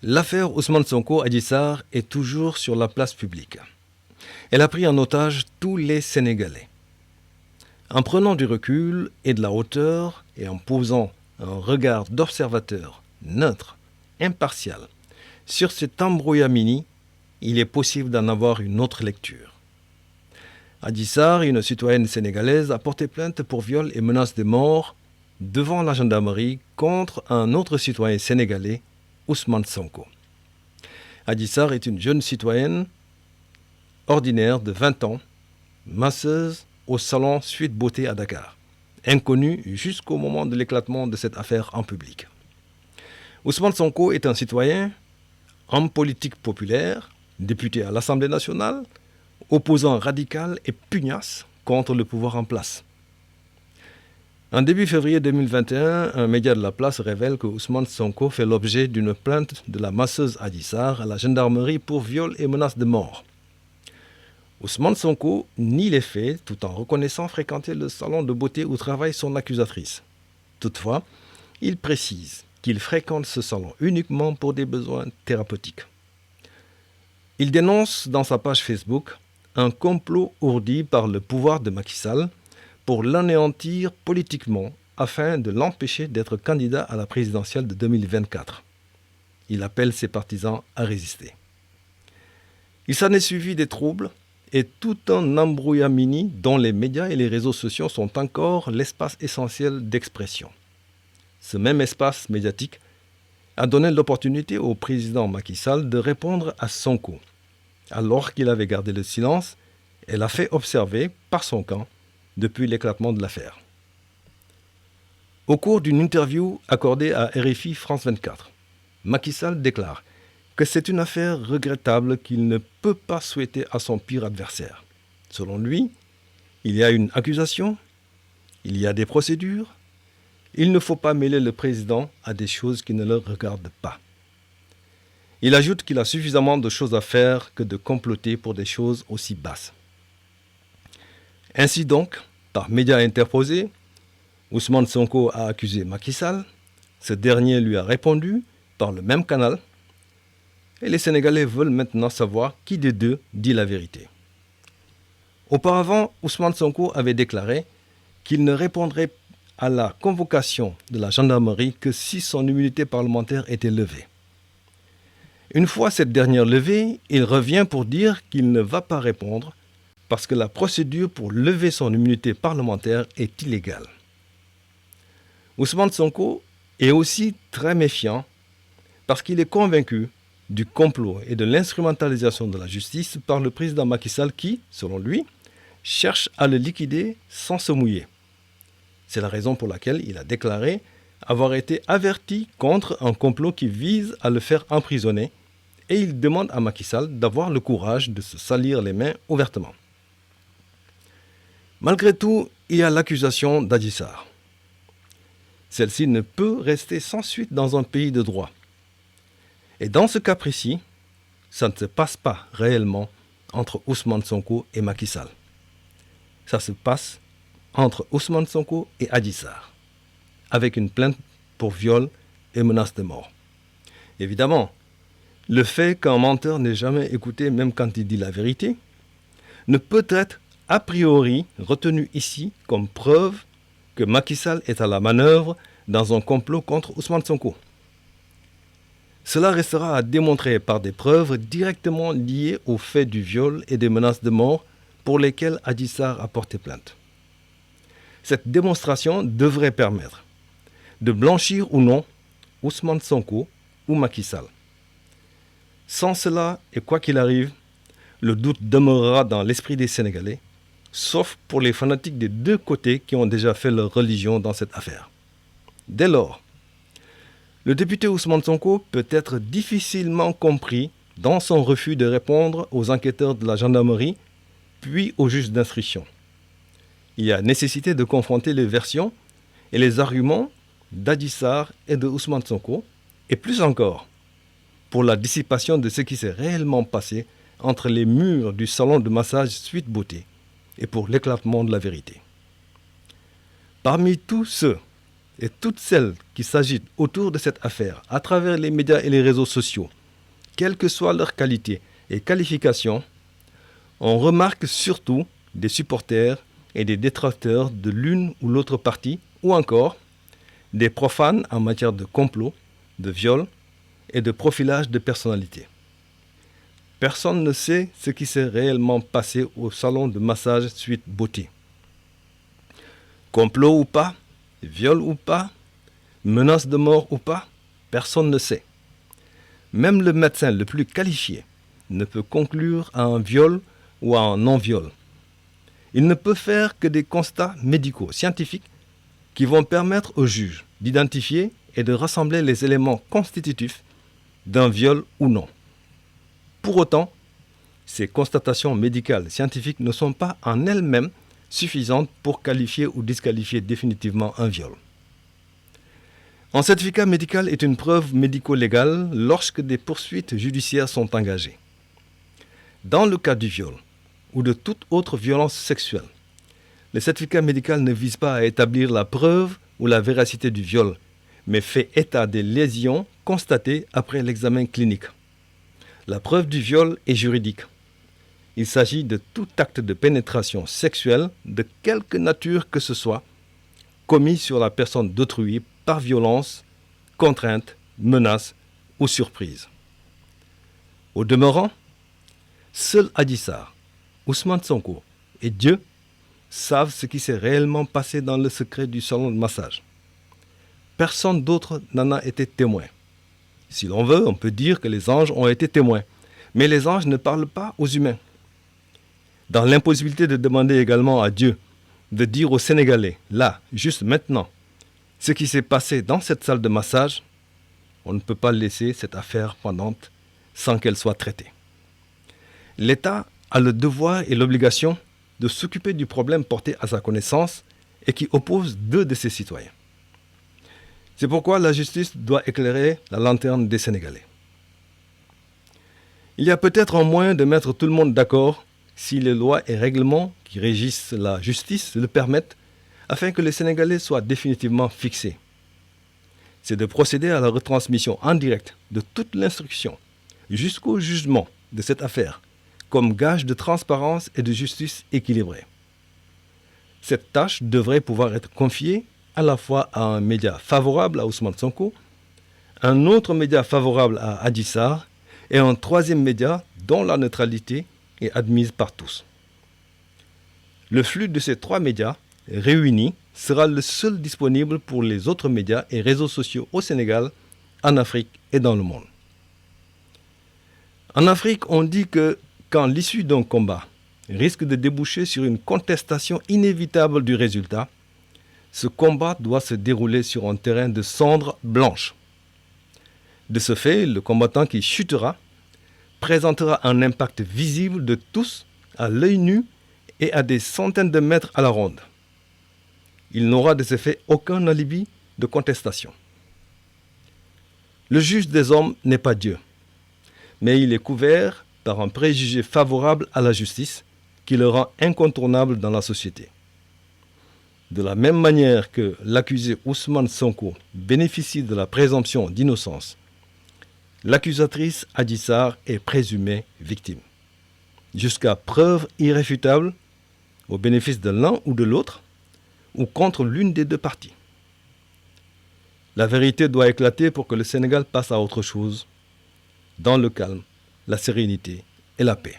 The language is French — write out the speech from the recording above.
L'affaire Ousmane Sonko-Adji Sarr est toujours sur la place publique. Elle a pris en otage tous les Sénégalais. En prenant du recul et de la hauteur et en posant un regard d'observateur neutre, impartial, sur cet embrouillamini, il est possible d'en avoir une autre lecture. Adji Sarr, une citoyenne sénégalaise, a porté plainte pour viol et menace de mort devant la gendarmerie contre un autre citoyen sénégalais, Ousmane Sonko. Adji Sarr est une jeune citoyenne ordinaire de 20 ans, masseuse au salon Suite Beauté à Dakar, inconnue jusqu'au moment de l'éclatement de cette affaire en public. Ousmane Sonko est un citoyen, homme politique populaire, député à l'Assemblée nationale, opposant radical et pugnace contre le pouvoir en place. En début février 2021, un média de la place révèle que Ousmane Sonko fait l'objet d'une plainte de la masseuse Adji Sarr à la gendarmerie pour viol et menace de mort. Ousmane Sonko nie les faits tout en reconnaissant fréquenter le salon de beauté où travaille son accusatrice. Toutefois, il précise qu'il fréquente ce salon uniquement pour des besoins thérapeutiques. Il dénonce dans sa page Facebook un complot ourdi par le pouvoir de Macky Sall pour l'anéantir politiquement afin de l'empêcher d'être candidat à la présidentielle de 2024. Il appelle ses partisans à résister. Il s'en est suivi des troubles et tout un embrouillamini dont les médias et les réseaux sociaux sont encore l'espace essentiel d'expression. Ce même espace médiatique a donné l'opportunité au président Macky Sall de répondre à Sonko, alors qu'il avait gardé le silence et l'a fait observer par son camp depuis l'éclatement de l'affaire. Au cours d'une interview accordée à RFI France 24, Macky Sall déclare que c'est une affaire regrettable qu'il ne peut pas souhaiter à son pire adversaire. Selon lui, il y a une accusation, il y a des procédures, il ne faut pas mêler le président à des choses qui ne le regardent pas. Il ajoute qu'il a suffisamment de choses à faire que de comploter pour des choses aussi basses. Ainsi donc, par médias interposés, Ousmane Sonko a accusé Macky Sall, ce dernier lui a répondu par le même canal, et les Sénégalais veulent maintenant savoir qui des deux dit la vérité. Auparavant, Ousmane Sonko avait déclaré qu'il ne répondrait à la convocation de la gendarmerie que si son immunité parlementaire était levée. Une fois cette dernière levée, il revient pour dire qu'il ne va pas répondre parce que la procédure pour lever son immunité parlementaire est illégale. Ousmane Sonko est aussi très méfiant parce qu'il est convaincu du complot et de l'instrumentalisation de la justice par le président Macky Sall qui, selon lui, cherche à le liquider sans se mouiller. C'est la raison pour laquelle il a déclaré avoir été averti contre un complot qui vise à le faire emprisonner et il demande à Macky Sall d'avoir le courage de se salir les mains ouvertement. Malgré tout, il y a l'accusation d'Adji Sarr. Celle-ci ne peut rester sans suite dans un pays de droit. Et dans ce cas précis, ça ne se passe pas réellement entre Ousmane Sonko et Macky Sall. Ça se passe entre Ousmane Sonko et Adji Sarr, avec une plainte pour viol et menace de mort. Évidemment, le fait qu'un menteur n'est jamais écouté même quand il dit la vérité ne peut être a priori retenu ici comme preuve que Macky Sall est à la manœuvre dans un complot contre Ousmane Sonko. Cela restera à démontrer par des preuves directement liées au fait du viol et des menaces de mort pour lesquelles Adji Sarr a porté plainte. Cette démonstration devrait permettre de blanchir ou non Ousmane Sonko ou Macky Sall. Sans cela, et quoi qu'il arrive, le doute demeurera dans l'esprit des Sénégalais, sauf pour les fanatiques des deux côtés qui ont déjà fait leur religion dans cette affaire. Dès lors, le député Ousmane Sonko peut être difficilement compris dans son refus de répondre aux enquêteurs de la gendarmerie, puis aux juges d'instruction. Il y a nécessité de confronter les versions et les arguments d'Adji Sarr et de Ousmane Sonko, et plus encore, pour la dissipation de ce qui s'est réellement passé entre les murs du salon de massage Suite Beauté et pour l'éclatement de la vérité. Parmi tous ceux et toutes celles qui s'agitent autour de cette affaire à travers les médias et les réseaux sociaux, quelle que soit leur qualité et qualification, on remarque surtout des supporters et des détracteurs de l'une ou l'autre partie, ou encore des profanes en matière de complot, de viol et de profilage de personnalité. Personne ne sait ce qui s'est réellement passé au salon de massage Suite Beauté. Complot ou pas, viol ou pas, menace de mort ou pas, personne ne sait. Même le médecin le plus qualifié ne peut conclure à un viol ou à un non-viol. Il ne peut faire que des constats médicaux, scientifiques, qui vont permettre au juge d'identifier et de rassembler les éléments constitutifs d'un viol ou non. Pour autant, ces constatations médicales scientifiques ne sont pas en elles-mêmes suffisantes pour qualifier ou disqualifier définitivement un viol. Un certificat médical est une preuve médico-légale lorsque des poursuites judiciaires sont engagées. Dans le cas du viol ou de toute autre violence sexuelle, le certificat médical ne vise pas à établir la preuve ou la véracité du viol, mais fait état des lésions constatées après l'examen clinique. La preuve du viol est juridique. Il s'agit de tout acte de pénétration sexuelle de quelque nature que ce soit, commis sur la personne d'autrui par violence, contrainte, menace ou surprise. Au demeurant, seul Adji Sarr, Ousmane Sonko et Dieu savent ce qui s'est réellement passé dans le secret du salon de massage. Personne d'autre n'en a été témoin. Si l'on veut, on peut dire que les anges ont été témoins, mais les anges ne parlent pas aux humains. Dans l'impossibilité de demander également à Dieu de dire aux Sénégalais, là, juste maintenant, ce qui s'est passé dans cette salle de massage, on ne peut pas laisser cette affaire pendante sans qu'elle soit traitée. L'État a le devoir et l'obligation de s'occuper du problème porté à sa connaissance et qui oppose deux de ses citoyens. C'est pourquoi la justice doit éclairer la lanterne des Sénégalais. Il y a peut-être un moyen de mettre tout le monde d'accord si les lois et règlements qui régissent la justice le permettent, afin que les Sénégalais soient définitivement fixés. C'est de procéder à la retransmission en direct de toute l'instruction jusqu'au jugement de cette affaire, comme gage de transparence et de justice équilibrée. Cette tâche devrait pouvoir être confiée à la fois à un média favorable à Ousmane Sonko, un autre média favorable à Adji Sarr et un troisième média dont la neutralité est admise par tous. Le flux de ces trois médias réunis sera le seul disponible pour les autres médias et réseaux sociaux au Sénégal, en Afrique et dans le monde. En Afrique, on dit que quand l'issue d'un combat risque de déboucher sur une contestation inévitable du résultat, ce combat doit se dérouler sur un terrain de cendres blanches. De ce fait, le combattant qui chutera présentera un impact visible de tous à l'œil nu et à des centaines de mètres à la ronde. Il n'aura de ce fait aucun alibi de contestation. Le juge des hommes n'est pas Dieu, mais il est couvert par un préjugé favorable à la justice qui le rend incontournable dans la société. De la même manière que l'accusé Ousmane Sonko bénéficie de la présomption d'innocence, l'accusatrice Adji Sarr est présumée victime. Jusqu'à preuve irréfutable, au bénéfice de l'un ou de l'autre, ou contre l'une des deux parties. La vérité doit éclater pour que le Sénégal passe à autre chose, dans le calme, la sérénité et la paix.